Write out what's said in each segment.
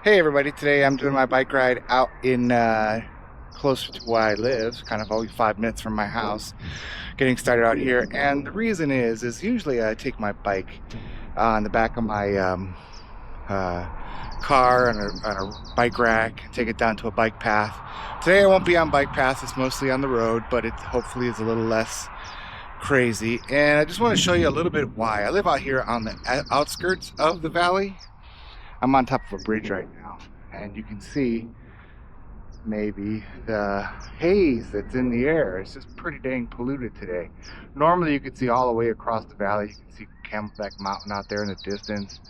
Hey everybody, today I'm doing my bike ride out in closer to where I live, kind of only 5 minutes from my house, getting started out here. And the reason is usually I take my bike on the back of my uh, car on a bike rack, take it down to a bike path. Today I won't be on bike paths, it's mostly on the road, but it hopefully is a little less crazy. And I just want to show you a little bit why. I live out here on the outskirts of the valley. I'm on top of a bridge right now, and you can see maybe the haze that's in the air. It's just pretty dang polluted today. Normally you could see all the way across the valley. You can see Camelback Mountain out there in the distance.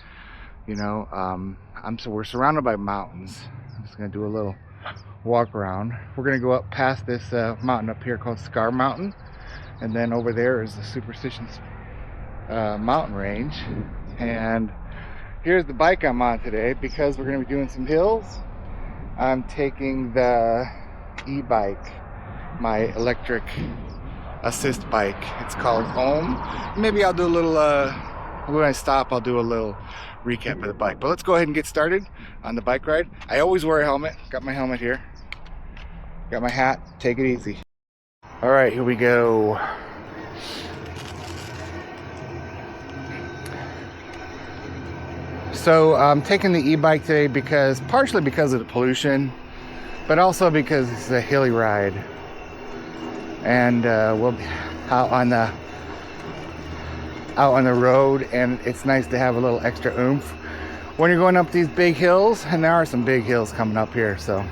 You know, we're surrounded by mountains. I'm just gonna do a little walk around. We're gonna go up past this mountain up here called Scar Mountain, and then over there is the Superstitions mountain range. And here's the bike I'm on today because we're going to be doing some hills. I'm taking the e-bike, my electric assist bike. It's called Ohm. Maybe I'll do a little, when I stop, I'll do a little recap of the bike. But let's go ahead and get started on the bike ride. I always wear a helmet. Got my helmet here. Got my hat. Take it easy. All right, here we go. So I'm taking the e-bike today partially because of the pollution, but also because it's a hilly ride. And we'll be out on the road, and it's nice to have a little extra oomph when you're going up these big hills, and there are some big hills coming up here. So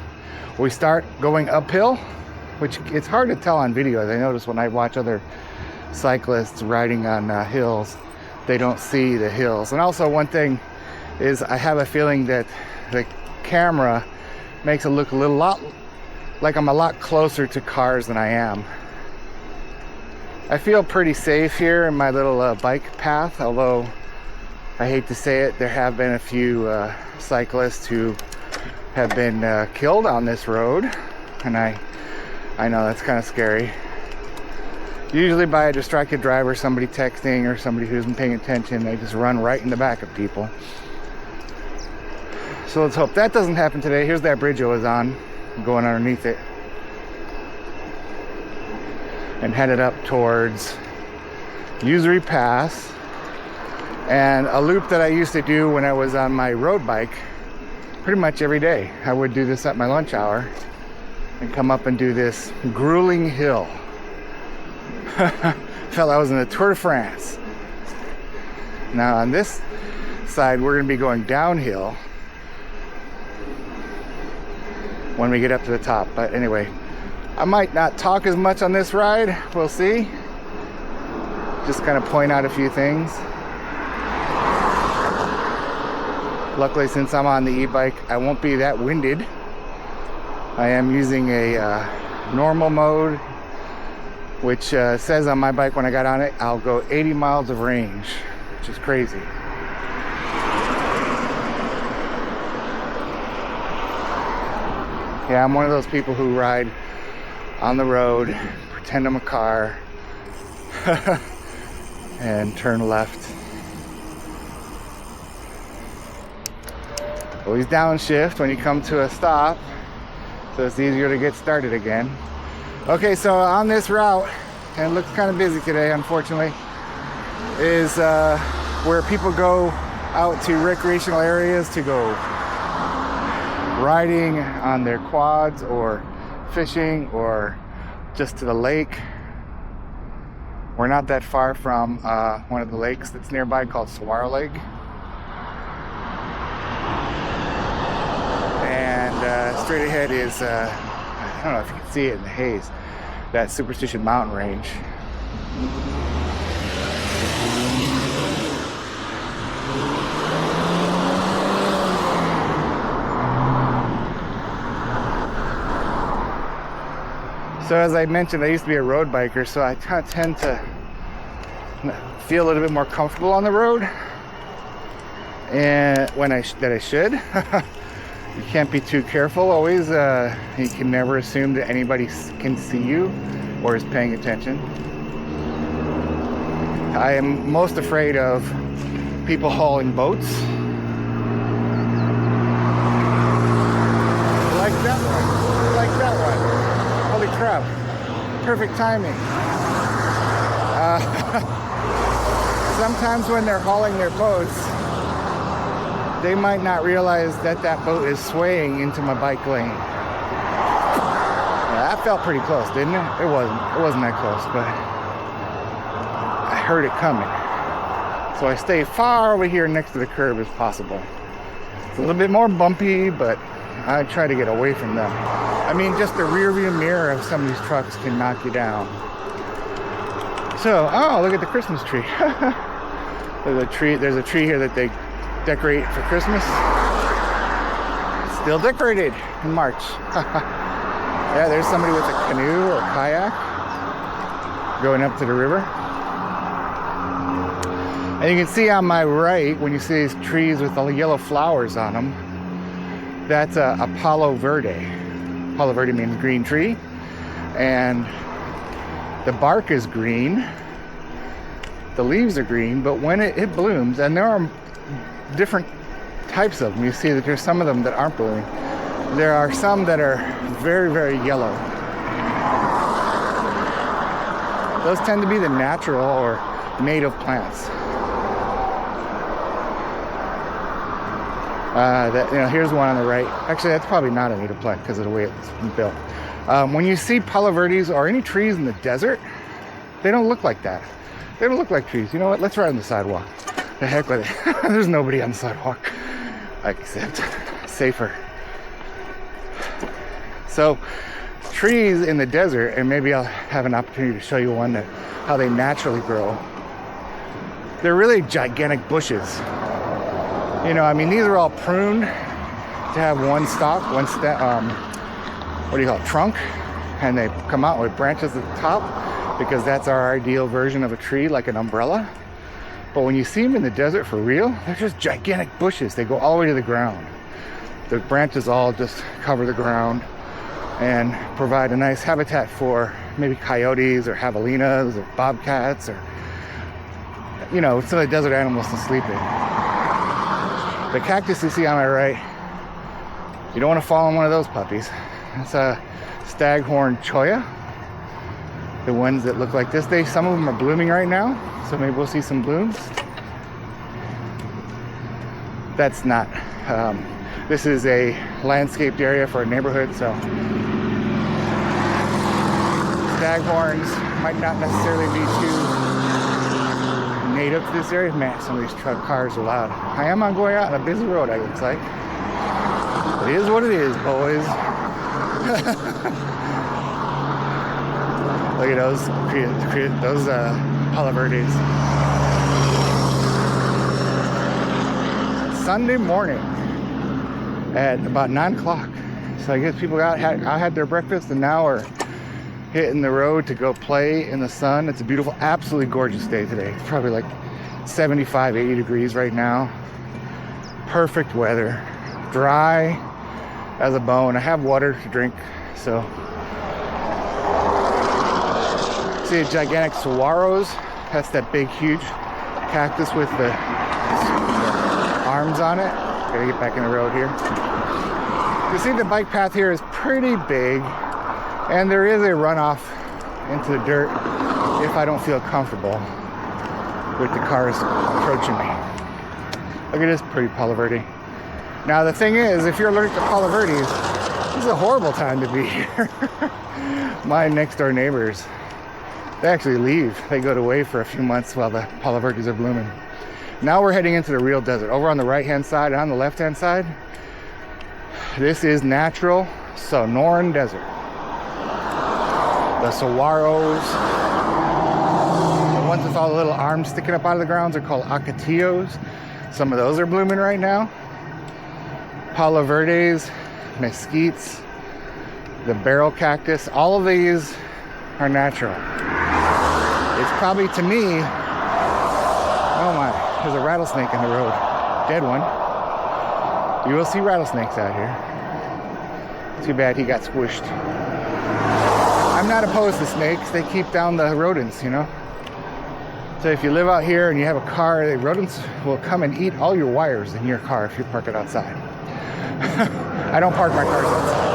we start going uphill, which it's hard to tell on videos. I notice when I watch other cyclists riding on hills, they don't see the hills. And also one thing is I have a feeling that the camera makes it look like I'm a lot closer to cars than I am. I feel pretty safe here in my little bike path, although I hate to say it, there have been a few cyclists who have been killed on this road, and I know that's kind of scary. Usually by a distracted driver, somebody texting, or somebody who isn't paying attention. They just run right in the back of people. So let's hope that doesn't happen today. Here's that bridge I was on. I'm going underneath it and headed up towards Usury Pass, and a loop that I used to do when I was on my road bike pretty much every day. I would do this at my lunch hour and come up and do this grueling hill. Felt I was in the Tour de France. Now on this side we're going to be going downhill when we get up to the top. But anyway, I might not talk as much on this ride, we'll see. Just kind of point out a few things. Luckily, since I'm on the e-bike, I won't be that winded. I am using a normal mode, which says on my bike when I got on it, I'll go 80 miles of range, which is crazy. Yeah, I'm one of those people who ride on the road, pretend I'm a car, and turn left. Always downshift when you come to a stop, so it's easier to get started again. Okay, so on this route, and it looks kind of busy today, unfortunately, is where people go out to recreational areas to go riding on their quads or fishing or just to the lake. We're not that far from one of the lakes that's nearby called Saguaro Lake. And straight ahead is, I don't know if you can see it in the haze, that Superstition mountain range. So as I mentioned, I used to be a road biker, so I kind of tend to feel a little bit more comfortable on the road, and that I should. You can't be too careful always. You can never assume that anybody can see you or is paying attention. I am most afraid of people hauling boats. perfect timing. Sometimes when they're hauling their boats, they might not realize that that boat is swaying into my bike lane. Yeah, that felt pretty close, didn't it? It wasn't that close, but I heard it coming. So I stay far over here next to the curb as possible. It's a little bit more bumpy, but I try to get away from them. I mean, just the rear view mirror of some of these trucks can knock you down. So, oh, look at the Christmas tree. There's a tree here that they decorate for Christmas. Still decorated in March. Yeah, there's somebody with a canoe or kayak going up to the river. And you can see on my right, when you see these trees with the yellow flowers on them, that's a Palo Verde. Palo Verde means green tree. And the bark is green. The leaves are green, but when it blooms, and there are different types of them. You see that there's some of them that aren't blooming. There are some that are very, very yellow. Those tend to be the natural or native plants. Here's one on the right. Actually, that's probably not a native plant because of the way it's been built. When you see Palo Verdes or any trees in the desert, they don't look like that. They don't look like trees. You know what? Let's ride on the sidewalk. The heck with it. There's nobody on the sidewalk. Except safer. So, trees in the desert, and maybe I'll have an opportunity to show you one that how they naturally grow. They're really gigantic bushes. You know, I mean, these are all pruned to have one stalk, trunk, and they come out with branches at the top because that's our ideal version of a tree, like an umbrella. But when you see them in the desert for real, they're just gigantic bushes. They go all the way to the ground. The branches all just cover the ground and provide a nice habitat for maybe coyotes or javelinas or bobcats or, you know, some of the desert animals to sleep in. The cactus you see on my right, you don't want to fall on one of those puppies. It's a staghorn cholla. The ones that look like this, some of them are blooming right now, so maybe we'll see some blooms. That's not. This is a landscaped area for a neighborhood, so staghorns might not necessarily be too native to this area. Man, some of these truck cars are loud. I am going out on a busy road, it looks like. It is what it is, boys. Look at those Palo Verdes. Sunday morning at about 9 o'clock. So I guess people had their breakfast and now are hitting the road to go play in the sun. It's a beautiful, absolutely gorgeous day today. It's probably like 75, 80 degrees right now. Perfect weather. Dry as a bone. I have water to drink, so. See a gigantic saguaros. That's that big, huge cactus with the arms on it. Gotta get back in the road here. You see the bike path here is pretty big, and there is a runoff into the dirt if I don't feel comfortable with the cars approaching me. Look at this pretty Palo Verde. Now the thing is, if you're allergic to Palo Verdes, this is a horrible time to be here. My next door neighbors, they actually leave. They go away for a few months while the Palo Verdes are blooming. Now we're heading into the real desert. Over on the right-hand side and on the left-hand side, this is natural Sonoran Desert. The saguaros, the ones with all the little arms sticking up out of the ground are called acatillos. Some of those are blooming right now. Palo Verdes, mesquites, the barrel cactus, all of these are natural. It's probably, to me, oh my, there's a rattlesnake in the road. Dead one. You will see rattlesnakes out here. Too bad he got squished. I'm not opposed to snakes. They keep down the rodents, you know. So if you live out here and you have a car, the rodents will come and eat all your wires in your car if you park it outside. I don't park my cars outside.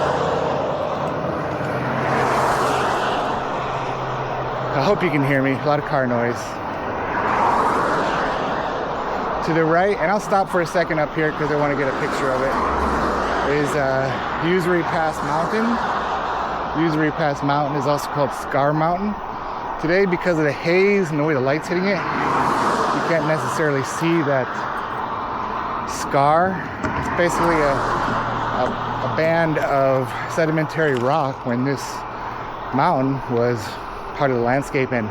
I hope you can hear me. A lot of car noise. To the right, and I'll stop for a second up here because I want to get a picture of it, is Usury Pass Mountain. Usury Pass Mountain is also called Scar Mountain. Today, because of the haze and the way the light's hitting it, you can't necessarily see that scar. It's basically a band of sedimentary rock when this mountain was part of the landscape, and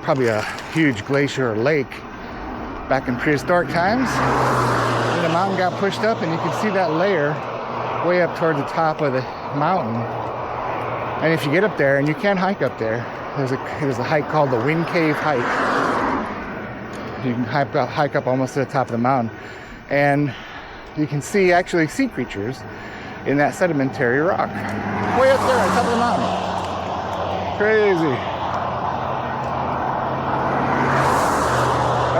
probably a huge glacier or lake back in prehistoric times. And the mountain got pushed up, and you can see that layer way up towards the top of the mountain. And if you get up there, and you can hike up there, there's a hike called the Wind Cave Hike. You can hike up almost to the top of the mountain, and you can see actually sea creatures in that sedimentary rock way up there on top of the mountain. Crazy.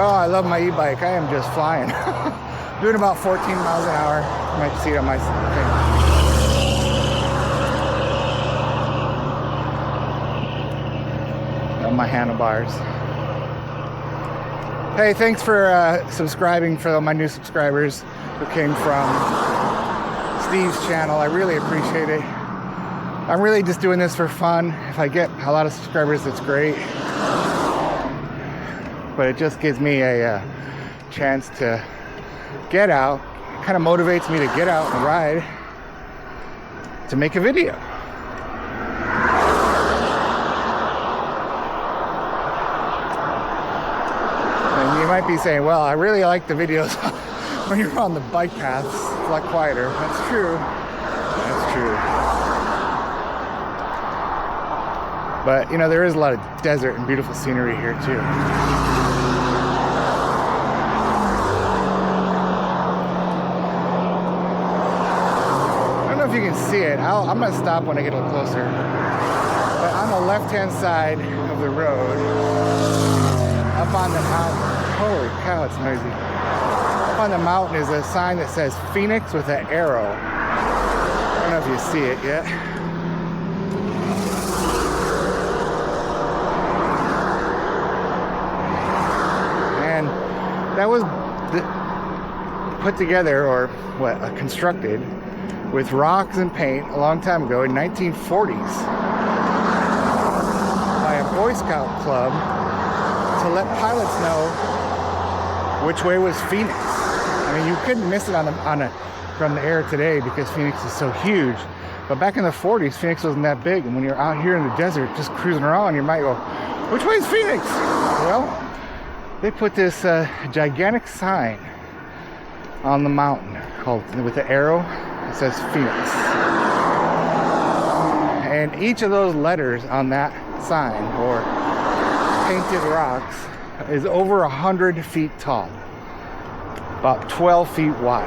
Oh, I love my e-bike. I am just flying. Doing about 14 miles an hour. You might see it on my thing. On my handlebars. Hey, thanks for subscribing, for all my new subscribers who came from Steve's channel. I really appreciate it. I'm really just doing this for fun. If I get a lot of subscribers, it's great. But it just gives me a chance to get out. It kind of motivates me to get out and ride, to make a video. And you might be saying, well, I really like the videos when you're on the bike paths. It's a lot quieter. That's true. That's true. But, you know, there is a lot of desert and beautiful scenery here, too. If you can see it, I'm gonna stop when I get a little closer. But on the left-hand side of the road, up on the mountain, holy cow, it's noisy. Up on the mountain is a sign that says Phoenix with an arrow. I don't know if you see it yet. And that was put together, or what, constructed with rocks and paint a long time ago in 1940s by a Boy Scout club to let pilots know which way was Phoenix. I mean, you couldn't miss it from the air today because Phoenix is so huge. But back in the 40s, Phoenix wasn't that big, and when you're out here in the desert just cruising around, you might go, which way is Phoenix? Well, they put this gigantic sign on the mountain called, with the arrow. It says Phoenix. And each of those letters on that sign, or painted rocks, is over 100 feet tall, about 12 feet wide.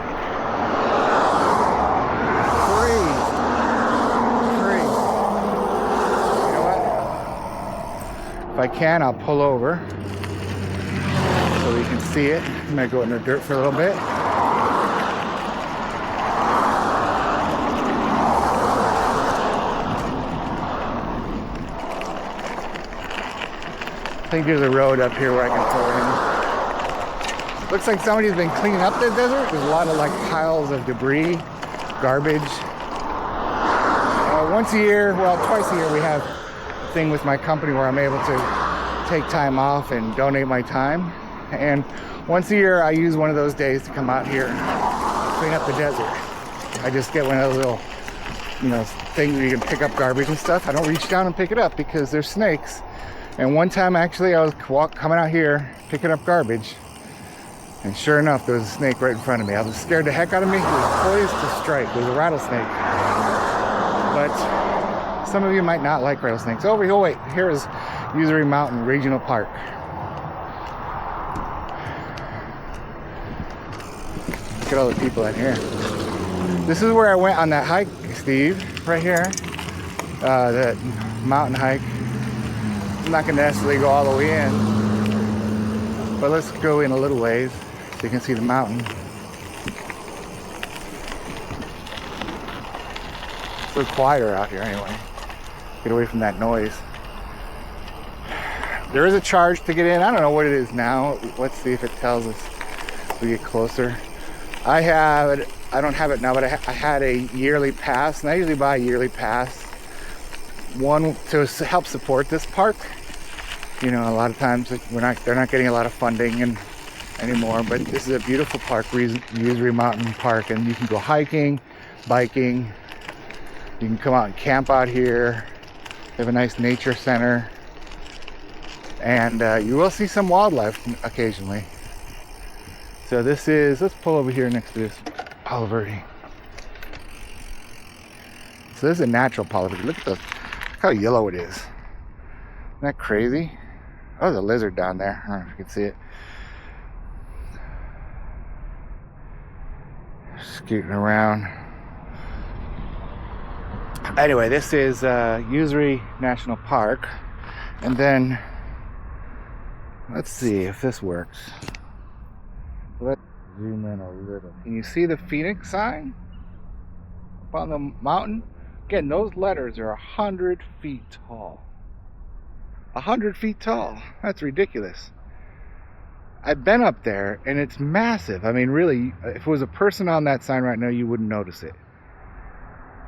Crazy. Crazy. You know what? If I can, I'll pull over so we can see it. I'm gonna go in the dirt for a little bit. I think there's a road up here where I can pull in. Looks like somebody's been cleaning up the desert. There's a lot of like piles of debris, garbage. Once a year, well, twice a year, we have a thing with my company where I'm able to take time off and donate my time. And once a year, I use one of those days to come out here and clean up the desert. I just get one of those little, you know, things where you can pick up garbage and stuff. I don't reach down and pick it up because there's snakes. And one time, actually, I was coming out here, picking up garbage, and sure enough, there was a snake right in front of me. I was scared the heck out of me. It was poised to strike. It was a rattlesnake. But some of you might not like rattlesnakes. Oh, wait, here is Usury Mountain Regional Park. Look at all the people in here. This is where I went on that hike, Steve, right here. That mountain hike. I'm not going to necessarily go all the way in, but let's go in a little ways so you can see the mountain. It's a little quieter out here anyway. Get away from that noise. There is a charge to get in. I don't know what it is now. Let's see if it tells us as we get closer. I don't have it now, but I had a yearly pass, and I usually buy a yearly pass. One to help support this park. You know, a lot of times they're not getting a lot of funding anymore, but this is a beautiful park, Usery Mountain Park, and you can go hiking, biking. You can come out and camp out here. They have a nice nature center, and you will see some wildlife occasionally. So this is, let's pull over here next to this Palo Verde. So this is a natural Palo Verde. Look how yellow it is. Isn't that crazy? Oh, there's a lizard down there. I don't know if you can see it. Scooting around. Anyway, this is Usery National Park. And then, let's see if this works. Let's zoom in a little. Can you see the Phoenix sign up on the mountain? Again, those letters are 100 feet tall. 100 feet tall. That's ridiculous. I've been up there, and it's massive. I mean, really, if it was a person on that sign right now, you wouldn't notice it.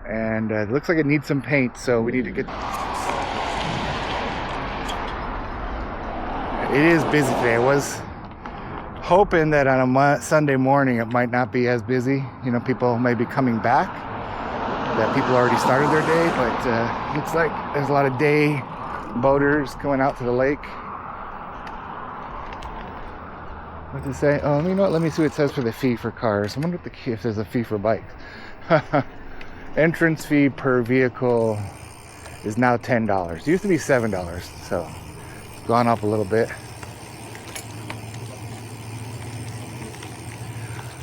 And it looks like it needs some paint, so we need to get... It is busy today. I was hoping that on a Sunday morning it might not be as busy. You know, people may be coming back, that people already started their day, but looks like there's a lot of day boaters going out to the lake. What does it say? Oh, you know what? Let me see what it says for the fee for cars. I wonder if there's a fee for bikes. Entrance fee per vehicle is now $10. It used to be $7, so it's gone up a little bit.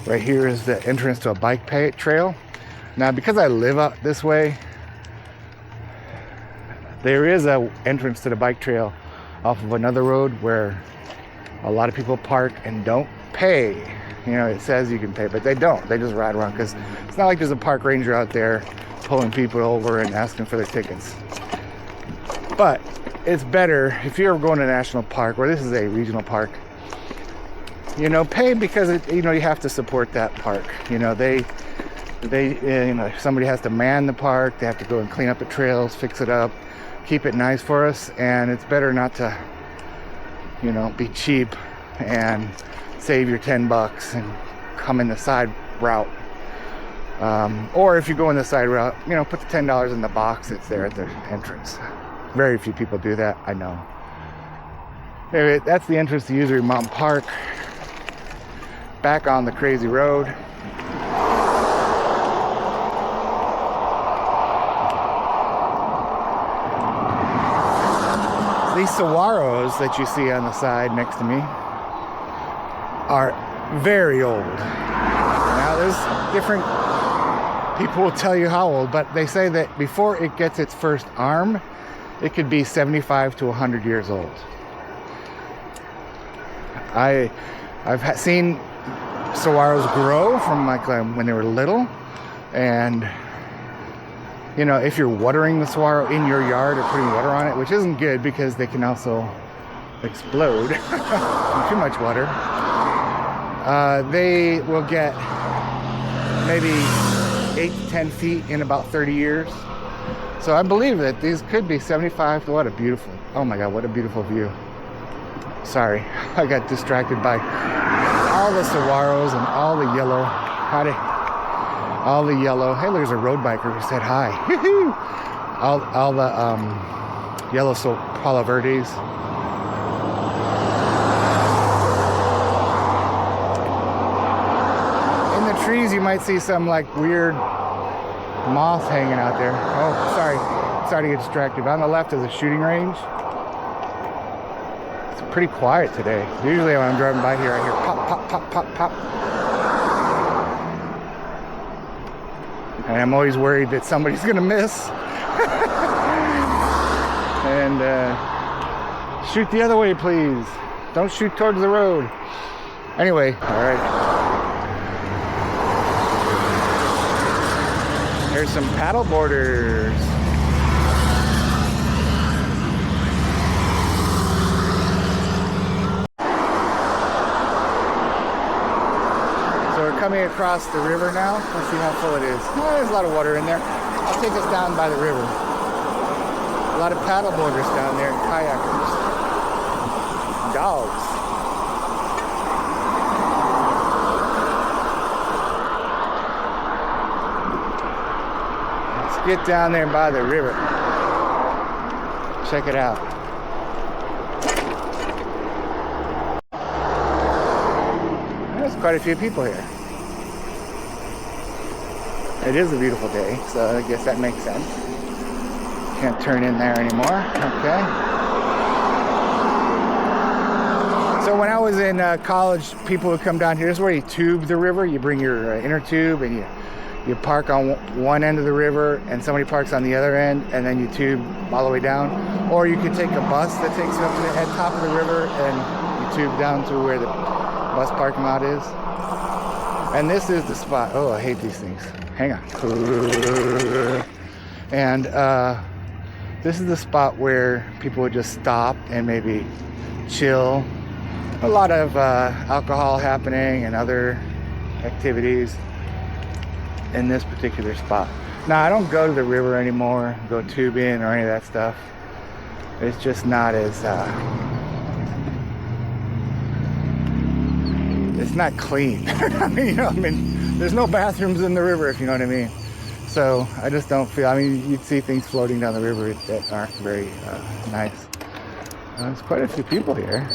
Right here is the entrance to a bike trail. Now, because I live out this way, there is an entrance to the bike trail off of another road where a lot of people park and don't pay. You know, it says you can pay, but they don't. They just ride around, because it's not like there's a park ranger out there pulling people over and asking for their tickets. But it's better if you're going to a national park, or this is a regional park, you know, pay, because you know, you have to support that park. You know, they you know, somebody has to man the park. They have to go and clean up the trails, fix it up, keep it nice for us, and it's better not to, you know, be cheap and save your $10 and come in the side route. Or if you go in the side route, you know, put the $10 in the box that's there at the entrance. Very few people do that, I know. Anyway, that's the entrance to Usery Mountain Park. Back on the crazy road. These saguaros that you see on the side next to me are very old. Now, there's different people will tell you how old, but they say that before it gets its first arm, it could be 75 to 100 years old. I've seen saguaros grow from like when they were little, and you know, if you're watering the saguaro in your yard or putting water on it, which isn't good because they can also explode from too much water, they will get maybe 8 to 10 feet in about 30 years. So I believe that these could be 75. What a beautiful, oh my God, what a beautiful view. Sorry, I got distracted by all the saguaros and all the yellow. All the yellow. Hey, there's a road biker who said hi. all the yellow Palo Verdes. In the trees, you might see some like weird moths hanging out there. Oh, sorry to get distracted. But on the left is a shooting range. It's pretty quiet today. Usually when I'm driving by here, I hear pop, pop, pop, pop, pop. And I'm always worried that somebody's gonna miss and shoot the other way, please. Don't shoot towards the road. Anyway, all right. There's some paddle boarders. we're coming across the river now. Let's see how full it is. Oh, there's a lot of water in there. I'll take us down by the river. A lot of paddle boarders down there, kayakers. Dogs. Let's get down there by the river. Check it out. There's quite a few people here. It is a beautiful day, so I guess that makes sense. Can't turn in there anymore. Okay. So when I was in college, people would come down here. This is where you tube the river. You bring your inner tube and you park on one end of the river, and somebody parks on the other end, and then you tube all the way down. Or you could take a bus that takes you up to the top of the river, and you tube down to where the bus parking lot is. And this is the spot. Oh, I hate these things. Hang on. And this is the spot where people would just stop and maybe chill. A lot of alcohol happening and other activities in this particular spot. Now, I don't go to the river anymore, go tubing or any of that stuff. It's just not as it's not clean. I mean, there's no bathrooms in the river, if you know what I mean. So I just don't feel, you'd see things floating down the river that aren't very nice. There's quite a few people here.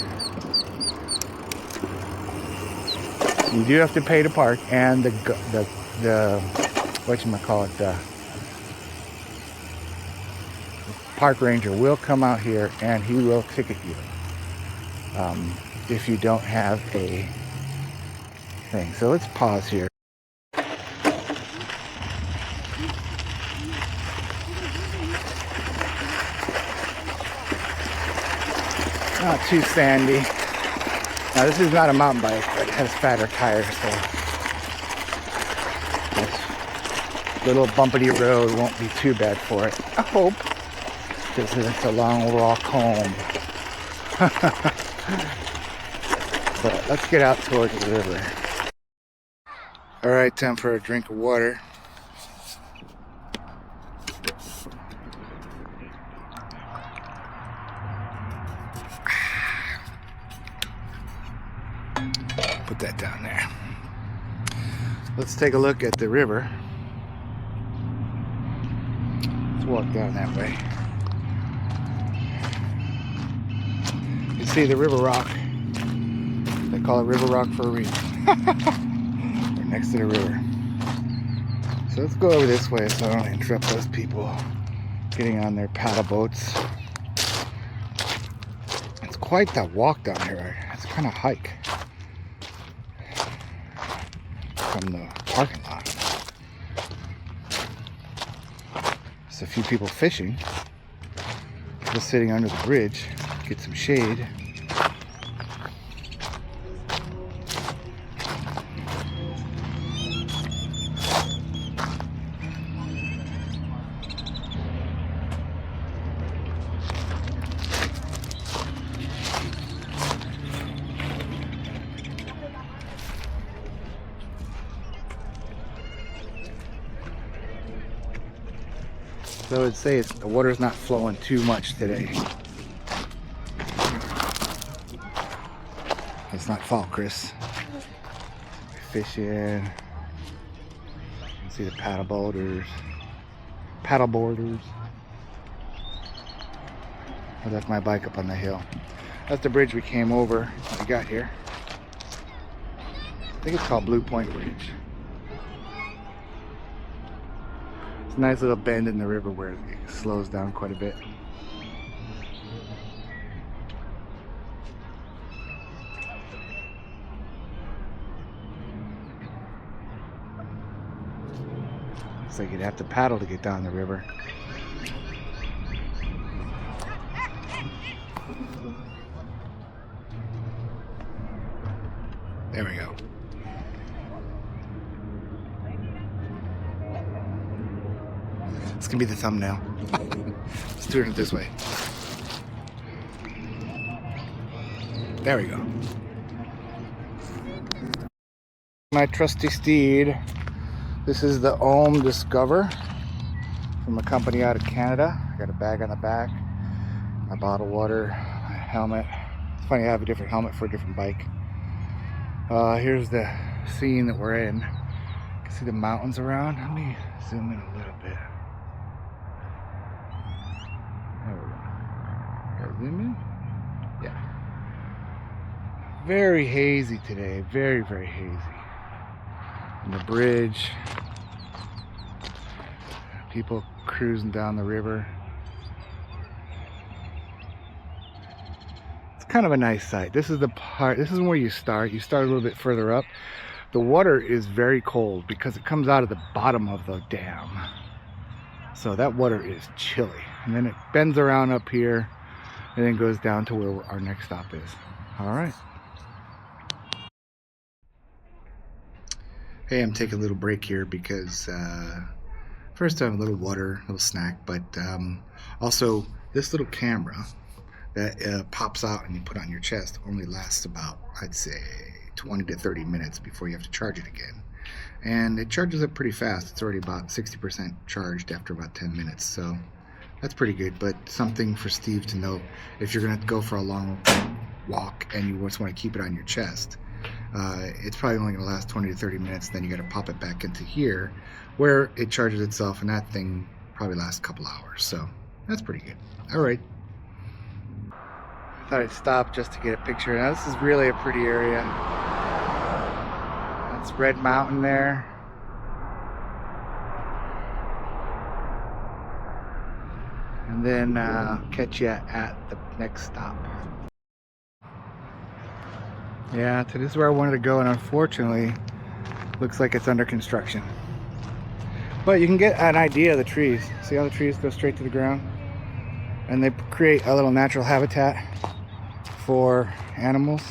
You do have to pay to park, and the whatchamacallit, the park ranger will come out here and he will ticket you if you don't have a thing. So let's pause here. Not too sandy. Now this is not a mountain bike, but it has fatter tires, so this little bumpity road won't be too bad for it. I hope, because it's a long walk home. But let's get out towards the river. All right, time for a drink of water. Put that down there. Let's take a look at the river. Let's walk down that way. You can see the river rock. They call it River Rock for a reason. We're next to the river. So let's go over this way so I don't interrupt those people getting on their paddle boats. It's quite that walk down here. It's kind of hike from the parking lot. There's a few people fishing, just sitting under the bridge, get some shade. So I would say the water's not flowing too much today. It's not fall, Chris. Fishing. You can see the paddle boarders. I left my bike up on the hill. That's the bridge we came over when we got here. I think it's called Blue Point Bridge. It's a nice little bend in the river where it slows down quite a bit. Looks like you'd have to paddle to get down the river. There we go. This can be the thumbnail. Let's turn it this way. There we go. My trusty steed. This is the Ohm Discover from a company out of Canada. I got a bag on the back, my bottled water, my helmet. It's funny I have a different helmet for a different bike. Here's the scene that we're in. You can see the mountains around. Let me zoom in a little bit. There we go. Gotta zoom in? Yeah. Very hazy today. Very, very hazy. And the bridge. People cruising down the river. It's kind of a nice sight. This is the part, this is where you start. You start a little bit further up. The water is very cold because it comes out of the bottom of the dam. So that water is chilly. And then it bends around up here and then goes down to where our next stop is. All right. Hey, I'm taking a little break here because first I have a little water, a little snack, but also this little camera that pops out and you put on your chest only lasts about, I'd say, 20 to 30 minutes before you have to charge it again. And it charges up pretty fast. It's already about 60% charged after about 10 minutes, so that's pretty good. But something for Steve to note, if you're going to go for a long walk and you just want to keep it on your chest, it's probably only going to last 20 to 30 minutes. Then you got to pop it back into here where it charges itself, and that thing probably lasts a couple hours. So that's pretty good. All right. I thought I'd stop just to get a picture. Now this is really a pretty area. That's Red Mountain there. And then catch you at the next stop. Yeah, this is where I wanted to go, and unfortunately looks like it's under construction. But you can get an idea of the trees. See how the trees go straight to the ground? And they create a little natural habitat for animals.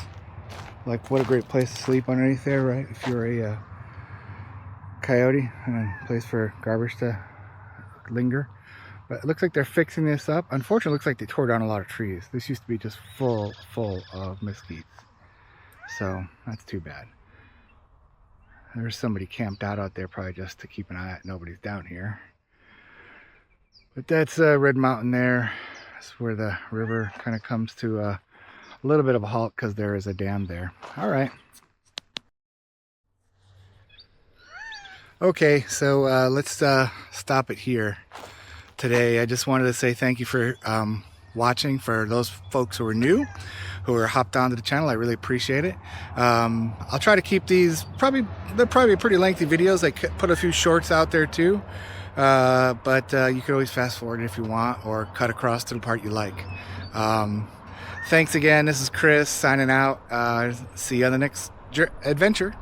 Like, what a great place to sleep underneath there, right? If you're a coyote, and a place for garbage to linger. But it looks like they're fixing this up. Unfortunately, it looks like they tore down a lot of trees. This used to be just full of mesquites. So that's too bad. There's somebody camped out there probably just to keep an eye out nobody's down here. But that's Red Mountain there. That's where the river kind of comes to a little bit of a halt because there is a dam there. All right. Okay, so let's stop it here today. I just wanted to say thank you for watching. For those folks who are new, who are hopped onto the channel, I really appreciate it. I'll try to keep these, they're probably pretty lengthy videos. I put a few shorts out there too, but you could always fast forward if you want, or cut across to the part you like. Thanks again. This is Chris signing out. See you on the next adventure.